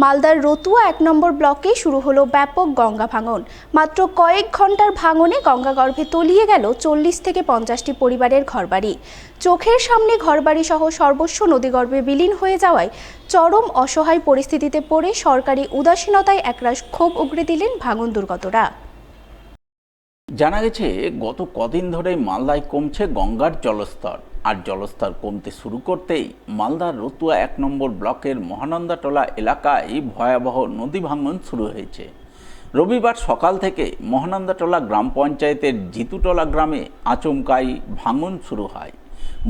মালদার রতুয়া ১ নম্বর ব্লকে শুরু হলো ব্যাপক গঙ্গা ভাঙন। মাত্র কয়েক ঘন্টার ভাঙনে গঙ্গাগর্ভে তলিয়ে গেল ৪০ থেকে ৫০টি পরিবারের ঘরবাড়ি। চোখের সামনে ঘরবাড়ি সহ সর্বস্ব নদীগর্ভে বিলীন হয়ে যাওয়ায় চরম অসহায় পরিস্থিতিতে পড়ে সরকারি উদাসীনতায় একরাশ ক্ষোভ উগরে দিলেন ভাঙন দুর্গতরা। জানা গেছে গত কদিন ধরে মালদায় কমছে গঙ্গার জলস্তর, আর জলস্তর কমতে শুরু করতেই মালদার রতুয়া ১ নম্বর ব্লকের মহানন্দাটোলা এলাকায় ভয়াবহ নদী ভাঙন শুরু হয়েছে। রবিবার সকাল থেকে মহানন্দাটোলা গ্রাম পঞ্চায়েতের জিতুটোলা গ্রামে আচমকাই ভাঙন শুরু হয়।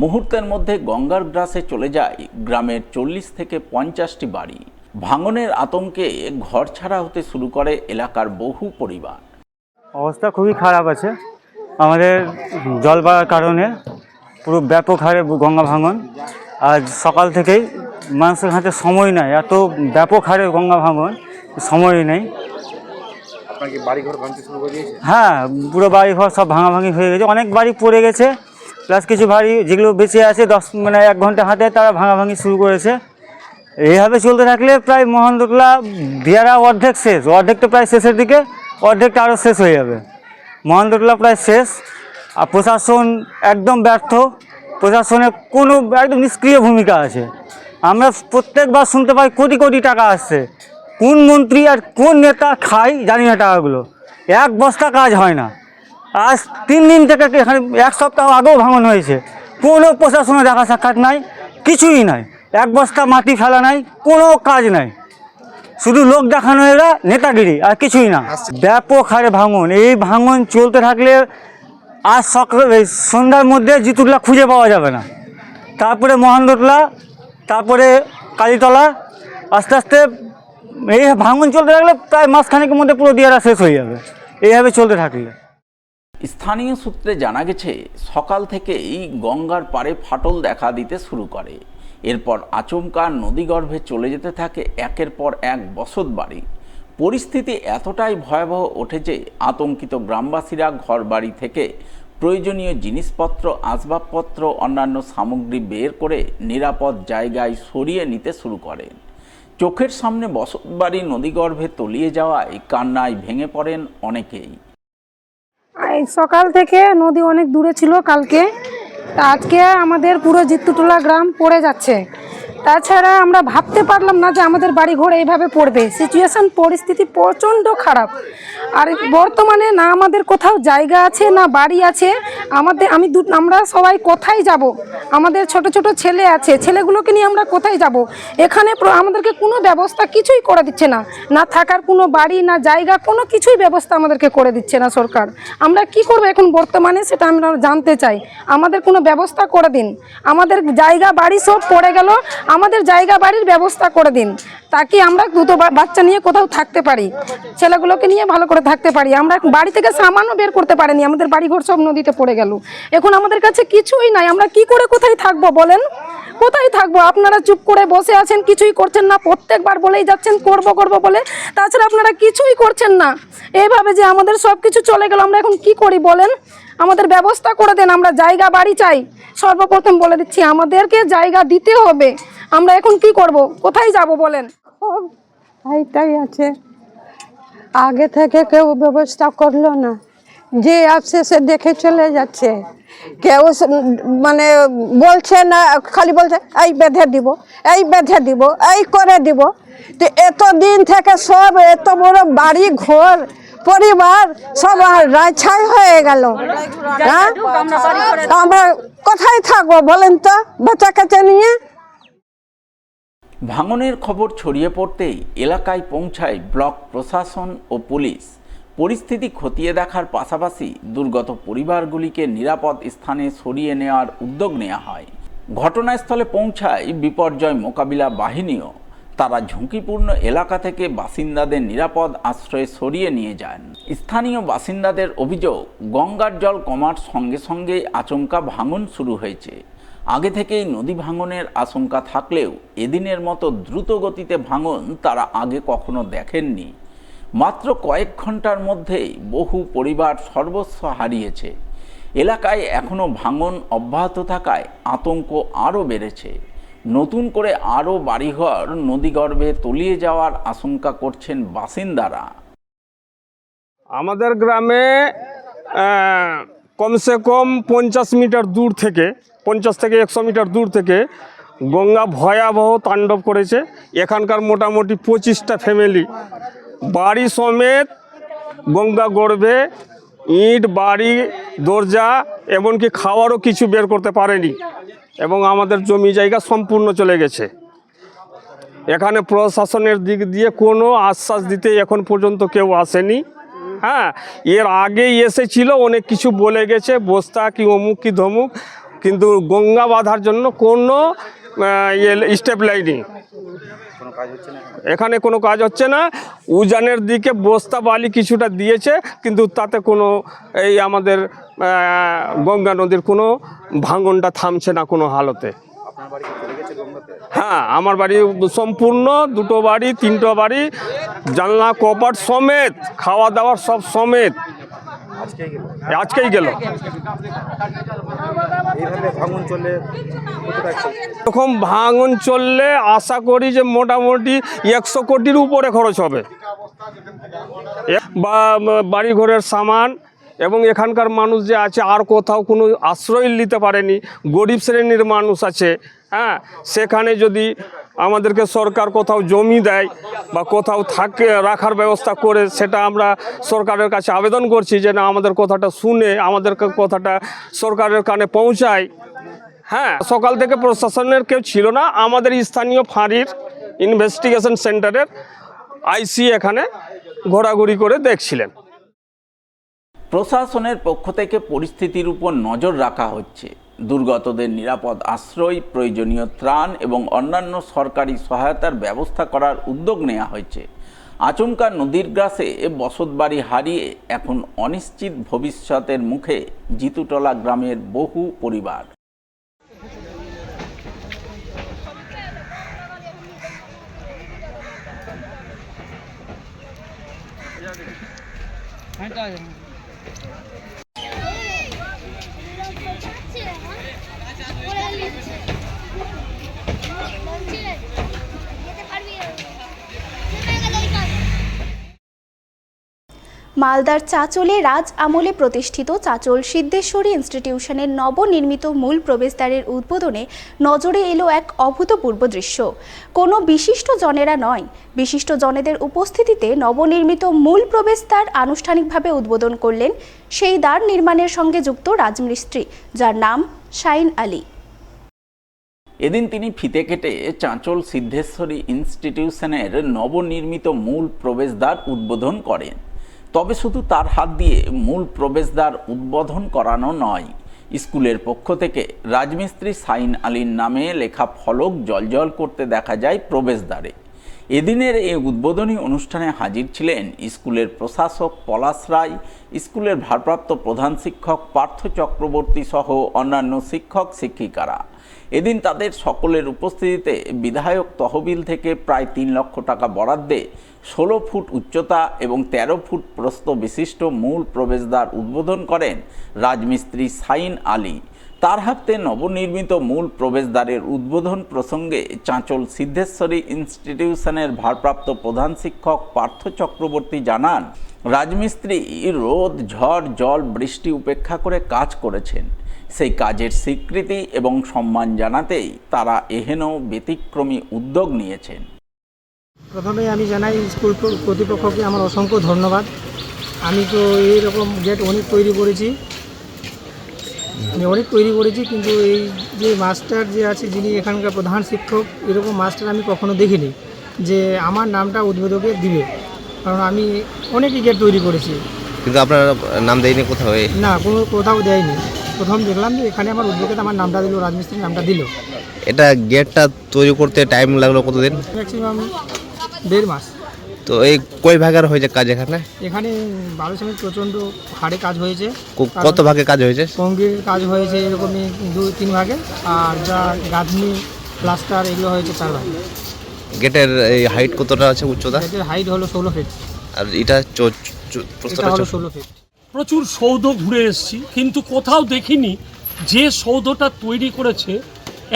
মুহূর্তের মধ্যে গঙ্গার গ্রাসে চলে যায় গ্রামের ৪০ থেকে ৫০টি বাড়ি। ভাঙনের আতঙ্কে ঘরছাড়া হতে শুরু করে এলাকার বহু পরিবার। অবস্থা খুবই খারাপ আছে। আমাদের জল বাড়ার কারণে পুরো ব্যাপক হারে গঙ্গা ভাঙন। আজ সকাল থেকেই মানুষের হাতে সময় নাই, এত ব্যাপক হারে গঙ্গা ভাঙন, সময় নেই। আপনার কি বাড়িঘর ভাঙতে শুরু করে দিয়েছে? হ্যাঁ, পুরো বাড়িঘর সব ভাঙাভাঙি হয়ে গেছে। অনেক বাড়ি পড়ে গেছে, প্লাস কিছু বাড়ি যেগুলো বেঁচে আছে ১ ঘন্টা হাতে তারা ভাঙাভাঙি শুরু করেছে। এইভাবে চলতে থাকলে প্রায় মহানন্দাটোলা দিয়ারা অর্ধেক শেষ, অর্ধেক তো প্রায় শেষের দিকে, অর্ধেকটা আরও শেষ হয়ে যাবে। মহানন্দাটোলা প্রায় শেষ, আর প্রশাসন একদম ব্যর্থ। প্রশাসনের কোনো একদম নিষ্ক্রিয় ভূমিকা আছে। আমরা প্রত্যেকবার শুনতে পাই কোটি কোটি টাকা আসছে, কোন মন্ত্রী আর কোন নেতা খায় জানি না টাকাগুলো। এক বস্তা কাজ হয় না। আজ ৩ দিন থেকে, এখানে ১ সপ্তাহ আগেও ভাঙন হয়েছে, কোনো প্রশাসনের দেখা সাক্ষাৎ নাই, কিছুই নাই। ১ বস্তা মাটি ফেলা নাই, কোনো কাজ নাই, শুধু লোক দেখানো এরা নেতাগিরি আর কিছুই না। ব্যাপক হারে ভাঙন। এই ভাঙন চলতে থাকলে আজ সন্ধ্যার মধ্যে জিতুটোলা খুঁজে পাওয়া যাবে না। তারপরে মহানন্দাটোলা, তারপরে কালীতলা, আস্তে আস্তে এই ভাঙন চলতে থাকলে প্রায় মাসখানেকের মধ্যে পুরো দিয়ারা শেষ হয়ে যাবে এইভাবে চলতে থাকলে। স্থানীয় সূত্রে জানা গেছে সকাল থেকেই গঙ্গার পাড়ে ফাটল দেখা দিতে শুরু করে। এরপর আচমকা নদীগর্ভে চলে যেতে থাকে একের পর এক বসতবাড়ি। পরিস্থিতি এতটাই ভয়াবহ ওঠে যে আতঙ্কিত গ্রামবাসীরা ঘরবাড়ি থেকে প্রয়োজনীয় জিনিসপত্র, আসবাবপত্র, অন্যান্য সামগ্রী বের করে নিরাপদ জায়গায় সরিয়ে নিতে শুরু করেন। চোখের সামনে বসতবাড়ি নদীগর্ভে তলিয়ে যাওয়ায় কান্নায় ভেঙে পড়েন অনেকেই। সকাল থেকে নদী অনেক দূরে ছিল কালকে, আজকে আমাদের পুরো জিতুটোলা গ্রাম পড়ে যাচ্ছে। তাছাড়া আমরা ভাবতে পারলাম না যে আমাদের বাড়ি ঘর এইভাবে পড়বে। সিচুয়েশন, পরিস্থিতি প্রচণ্ড খারাপ। আর বর্তমানে না আমাদের কোথাও জায়গা আছে না বাড়ি আছে। আমরা সবাই কোথায় যাব? আমাদের ছোট ছোট ছেলে আছে, ছেলেগুলোকে নিয়ে আমরা কোথায় যাব? এখানে আমাদেরকে কোনো ব্যবস্থা কিছুই করে দিচ্ছে না, না থাকার কোনো বাড়ি না জায়গা, কোনো কিছুই ব্যবস্থা আমাদেরকে করে দিচ্ছে না সরকার। আমরা কি করব এখন বর্তমানে সেটা আমরা জানতে চাই। আমাদের কোনো ব্যবস্থা করে দিন। আমাদের জায়গা বাড়ি সব পড়ে গেল, আমাদের জায়গা বাড়ির ব্যবস্থা করে দিন, তাকে আমরা দুটো বাচ্চা নিয়ে কোথাও থাকতে পারি, ছেলেগুলোকে নিয়ে ভালো করে থাকতে পারি। আমরা বাড়ি থেকে সামান্য বের করতে পারিনি, আমাদের বাড়িঘর সব নদীতে পড়ে গেল। এখন আমাদের কাছে কিছুই নাই, আমরা কি করে কোথায় থাকবো বলেন? কোথায় থাকবো? আপনারা চুপ করে বসে আছেন, কিছুই করছেন না। প্রত্যেকবার বলেই যাচ্ছেন করব করব বলে, তাছাড়া আপনারা কিছুই করছেন না। এইভাবে যে আমাদের সব কিছু চলে গেল, আমরা এখন কি করি বলেন? আমাদের ব্যবস্থা করে দেন। আমরা জায়গা বাড়ি চাই। সর্বপ্রথম বলে দিচ্ছি, আমাদেরকে জায়গা দিতে হবে। আমরা এখন কি করব? কোথায় যাব বলেন? এইটাই আছে, আগে থেকে কেউ ব্যবস্থা করলো না, যে আসছে সে দেখে চলে যাচ্ছে। কেউ মানে বলছে না, খালি বলছে এই বেঁধে দিব, এই বেঁধে দিব, এই করে দিব। তো এতদিন থেকে সব এত বড় বাড়ি ঘর পরিবার সব রাইছাই হয়ে গেল। হ্যাঁ, আমরা কোথায় থাকবো বলেন তো বাচ্চা কাচ্চা নিয়ে? ভাঙনের খবর ছড়িয়ে পড়তেই এলাকায় পৌঁছায় ব্লক প্রশাসন ও পুলিশ। পরিস্থিতি খতিয়ে দেখার পাশাপাশি দুর্গত পরিবারগুলিকে নিরাপদ স্থানে সরিয়ে নেওয়ার উদ্যোগ নেওয়া হয়। ঘটনাস্থলে পৌঁছায় বিপর্যয় মোকাবিলা বাহিনীও। তারা ঝুঁকিপূর্ণ এলাকা থেকে বাসিন্দাদের নিরাপদ আশ্রয়ে সরিয়ে নিয়ে যান। স্থানীয় বাসিন্দাদের অভিযোগ, গঙ্গার জল কমার সঙ্গে সঙ্গে আচমকা ভাঙন শুরু হয়েছে। আগে থেকেই নদী ভাঙনের আশঙ্কা থাকলেও এদিনের মতো দ্রুত গতিতে ভাঙন তারা আগে কখনো দেখেননি। মাত্র কয়েক ঘন্টার মধ্যেই বহু পরিবার সর্বস্ব হারিয়েছে। এলাকায় এখনও ভাঙন অব্যাহত থাকায় আতঙ্ক আরও বেড়েছে। নতুন করে আরও বাড়িঘর নদীগর্ভে তলিয়ে যাওয়ার আশঙ্কা করছেন বাসিন্দারা। আমাদের গ্রামে কমসে কম 50 মিটার দূর থেকে 50 থেকে 100 মিটার দূর থেকে গঙ্গা ভয়াবহ তাণ্ডব করেছে। এখানকার মোটামুটি 25টা ফ্যামিলি বাড়ি সমেত গঙ্গা গর্ভে, ইট, বাড়ি, দরজা, এমনকি খাওয়ারও কিছু বের করতে পারেনি এবং আমাদের জমি জায়গা সম্পূর্ণ চলে গেছে। এখানে প্রশাসনের দিক দিয়ে কোনো আশ্বাস দিতে এখন পর্যন্ত কেউ আসেনি। হ্যাঁ, এর আগেই এসেছিল, অনেক কিছু বলে গেছে, বস্তা কি অমুক কি ধমুক, কিন্তু গঙ্গা বাঁধার জন্য কোনো স্টেপ লাইনি। এখানে কোনো কাজ হচ্ছে না। উজানের দিকে বস্তা বালি কিছুটা দিয়েছে, কিন্তু তাতে কোনো এই আমাদের গঙ্গা নদীর কোনো ভাঙনটা থামছে না কোনো হালতে। হ্যাঁ, আমার বাড়ি সম্পূর্ণ, 2টো বাড়ি, 3টো বাড়ি, জানলা কপাট সমেত, খাওয়া দাওয়ার সব সমেত আজকেই গেল। এরকম ভাঙন চললে আশা করি যে মোটামুটি 100 কোটির উপরে খরচ হবে, বা বাড়িঘরের সামান এবং এখানকার মানুষ যে আছে আর কোথাও কোনো আশ্রয় নিতে পারেনি, গরিব শ্রেণীর মানুষ আছে। হ্যাঁ, সেখানে যদি আমাদেরকে সরকার কোথাও জমি দেয় বা কোথাও রাখার ব্যবস্থা করে, সেটা আমরা সরকারের কাছে আবেদন করছি যে না, আমাদের কথাটা শুনে আমাদের কথাটা সরকারের কানে পৌঁছায়। হ্যাঁ, সকাল থেকে প্রশাসনের কেউ ছিল না। আমাদের স্থানীয় ফাঁড়ির ইনভেস্টিগেশন সেন্টারের আইসি এখানে ঘোরাঘুরি করে দেখছিলেন। প্রশাসনের পক্ষ থেকে পরিস্থিতির উপর নজর রাখা হচ্ছে। দুর্গতদের নিরাপদ আশ্রয়, প্রয়োজনীয় ত্রাণ এবং অন্যান্য সরকারি সহায়তার ব্যবস্থা করার উদ্যোগ নেওয়া হয়েছে। আচমকা নদীর গ্রাসে বসতবাড়ি হারিয়ে এখন অনিশ্চিত ভবিষ্যতের মুখে জিতুটলা গ্রামের বহু পরিবার। মালদার চাঁচলে রাজ আমলে প্রতিষ্ঠিত চাঁচল সিদ্ধেশ্বরী ইনস্টিটিউশনের নবনির্মিত মূল প্রবেশদ্বারের উদ্বোধনে নজরে এলো এক অভূতপূর্ব দৃশ্য। কোনো বিশিষ্ট জনেরা নয়, বিশিষ্ট জনেদের উপস্থিতিতে নবনির্মিত মূল প্রবেশদ্বার আনুষ্ঠানিকভাবে উদ্বোধন করলেন সেই দ্বার নির্মাণের সঙ্গে যুক্ত রাজমিস্ত্রি, যার নাম শাইন আলী। এদিন তিনি ফিতে কেটে চাঁচল সিদ্ধেশ্বরী ইনস্টিটিউশনের নবনির্মিত মূল প্রবেশদ্বার উদ্বোধন করেন। তবে শুধু তার হাত দিয়ে মূল প্রবেশদ্বার উদ্বোধন করানো নয়, স্কুলের পক্ষ থেকে রাজমিস্ত্রি শাইন আলীর নামে লেখা ফলক জ্বলজ্বল করতে দেখা যায় প্রবেশদ্বারে। এদিনের এই উদ্বোধনী অনুষ্ঠানে হাজির ছিলেন স্কুলের প্রশাসক পলাশ রায়, স্কুলের ভারপ্রাপ্ত প্রধান শিক্ষক পার্থ চক্রবর্তী সহ অন্যান্য শিক্ষক শিক্ষিকারা। এদিন তাদের সকলের উপস্থিতিতে বিধায়ক তহবিল থেকে প্রায় 3 লক্ষ টাকা বরাদ্দে 16 ফুট উচ্চতা এবং 13 ফুট প্রস্থ বিশিষ্ট মূল প্রবেশদ্বার উদ্বোধন করেন রাজমিস্ত্রি শাইন আলী। তার হাতে নবনির্মিত মূল প্রবেশদ্বারের উদ্বোধন প্রসঙ্গে চাঁচল সিদ্ধেশ্বরী ইনস্টিটিউশনের ভারপ্রাপ্ত প্রধান শিক্ষক পার্থ চক্রবর্তী জানান, রাজমিস্ত্রি রোদ, ঝড়, জল, বৃষ্টি উপেক্ষা করে কাজ করেছেন। সেই কাজের স্বীকৃতি এবং সম্মান জানাতেই তারা এহেন ব্যতিক্রমী উদ্যোগ নিয়েছেন। প্রথমে আমি জানাই স্কুল কর্তৃপক্ষকে আমার অসংখ্য ধন্যবাদ। আমি তো এইরকম গেট অনেক তৈরি করেছি, কিন্তু এই যে মাস্টার যে আছে, যিনি এখানকার প্রধান শিক্ষক, এরকম মাস্টার আমি কখনো দেখিনি যে আমার নামটা উদ্বোধকে দিবে। কারণ আমি অনেকই গেট তৈরি করেছি, কিন্তু আপনার নাম দেয়নি কোথাও? না, কোথাও দেয়নি। প্রথম দেখলাম যে এখানে আমার উদ্যোগে আমার নামটা দিল, রাজমিস্ত্রির নামটা দিল। এটা গেটটা তৈরি করতে টাইম লাগলো কতদিন? ম্যাক্সিমাম 1.5 মাস। তো এই কয় ভাগের হয়েছে কাজ এখানে? এখানে 12 সমিত প্রচণ্ড হারে কাজ হয়েছে। কত ভাগে কাজ হয়েছে? কংক্রিট কাজ হয়েছে এরকমই 2-3 ভাগে, আর যা গাঁথনি, প্লাস্টার, এগুলো হয়েছে 4 ভাগে। গেটের এই হাইট কতটা আছে, উচ্চতা? গেটের হাইট হলো 16 ফিট। আর এটা হলো 16 ফিট। প্রচুর সৌধ ঘুরে এসেছি, কিন্তু কোথাও দেখিনি যে সৌধটা তৈরি করেছে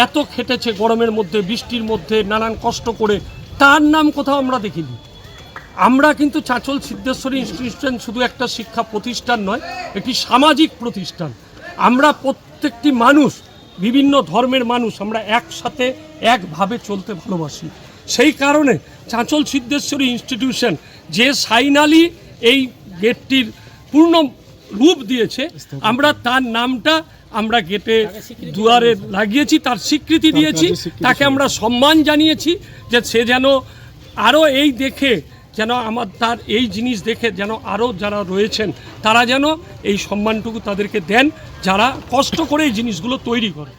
এত খেটেছে গরমের মধ্যে, বৃষ্টির মধ্যে, নানান কষ্ট করে, তার নাম কোথাও আমরা দেখিনি। আমরা কিন্তু চাঁচল সিদ্ধেশ্বরী ইনস্টিটিউশন শুধু একটা শিক্ষা প্রতিষ্ঠান নয়, একটি সামাজিক প্রতিষ্ঠান। আমরা প্রত্যেকটি মানুষ, বিভিন্ন ধর্মের মানুষ, আমরা একসাথে একভাবে চলতে ভালোবাসি। সেই কারণে চাঁচল সিদ্ধেশ্বরী ইনস্টিটিউশন যে ফাইনালি এই গেটটির পূর্ণ রূপ দিয়েছে, আমরা তার নামটা আমরা গেটে দুয়ারে লাগিয়েছি, তার স্বীকৃতি দিয়েছি, তাকে আমরা সম্মান জানিয়েছি যে সে যেন আরও এই দেখে যেন তার এই জিনিস দেখে যেন আরও যারা রয়েছেন তারা যেন এই সম্মানটুকু তাদেরকে দেন, যারা কষ্ট করে এই জিনিসগুলো তৈরি করে।